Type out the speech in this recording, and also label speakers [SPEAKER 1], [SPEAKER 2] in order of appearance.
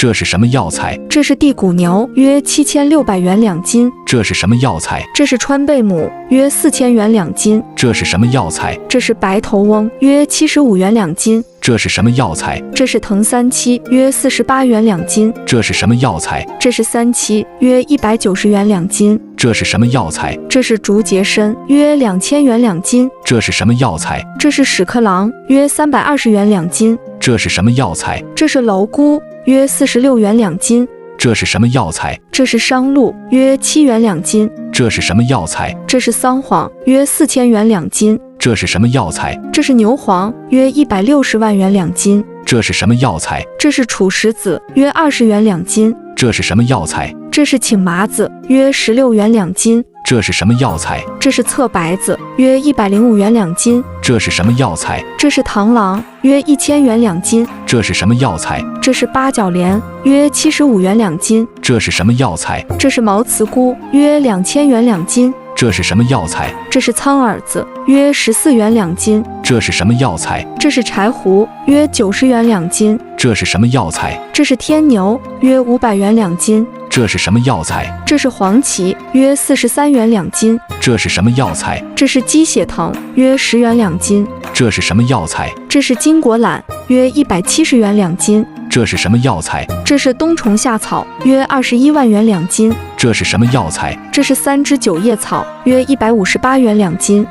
[SPEAKER 1] 这是什么药材？
[SPEAKER 2] 这是地骨牛，约7600元2斤。
[SPEAKER 1] 这是什么药材？
[SPEAKER 2] 这是川贝母，约4000元2斤。
[SPEAKER 1] 这是什么药材？
[SPEAKER 2] 这是白头翁，约75元2斤。
[SPEAKER 1] 这是什么药材？
[SPEAKER 2] 这是藤三七，约48元2斤。
[SPEAKER 1] 这是什么药材？
[SPEAKER 2] 这是三七，约190元2斤。
[SPEAKER 1] 这是什么药材？
[SPEAKER 2] 这是竹节参，约2000元2斤。
[SPEAKER 1] 这是什么药材？
[SPEAKER 2] 这是屎壳郎，约320元2斤。
[SPEAKER 1] 这是什么药材？
[SPEAKER 2] 这是蝼蛄，约46元2斤。
[SPEAKER 1] 这是什么药材？
[SPEAKER 2] 这是商鹿，约7元2斤。
[SPEAKER 1] 这是什么药材？
[SPEAKER 2] 这是桑黄，约4000元2斤。
[SPEAKER 1] 这是什么药材？
[SPEAKER 2] 这是牛黄，约160万元2斤。
[SPEAKER 1] 这是什么药材？
[SPEAKER 2] 这是楚石子，约20元2斤。
[SPEAKER 1] 这是什么药材？
[SPEAKER 2] 这是请麻子，约16元2斤。
[SPEAKER 1] 这是什么药材？
[SPEAKER 2] 这是侧白子，约105元2斤。
[SPEAKER 1] 这是什么药材？
[SPEAKER 2] 这是螳螂，约1000元2斤。
[SPEAKER 1] 这是什么药材？
[SPEAKER 2] 这是八角莲，约75元2斤。
[SPEAKER 1] 这是什么药材？
[SPEAKER 2] 这是毛茨菇，约2000元2斤。
[SPEAKER 1] 这是什么药材？
[SPEAKER 2] 这是苍耳子，约14元2斤。
[SPEAKER 1] 这是什么药材？
[SPEAKER 2] 这是柴胡，约90元2斤。
[SPEAKER 1] 这是什么药材？
[SPEAKER 2] 这是天牛，约500元2斤。
[SPEAKER 1] 这是什么药材？
[SPEAKER 2] 这是黄芪，约43元2斤。
[SPEAKER 1] 这是什么药材？
[SPEAKER 2] 这是鸡血藤，约10元2斤。
[SPEAKER 1] 这是什么药材？
[SPEAKER 2] 这是金果榄，约170元2斤。
[SPEAKER 1] 这是什么药材？
[SPEAKER 2] 这是冬虫夏草，约21万元2斤。
[SPEAKER 1] 这是什么药材？
[SPEAKER 2] 这是三枝九叶草，约158元2斤。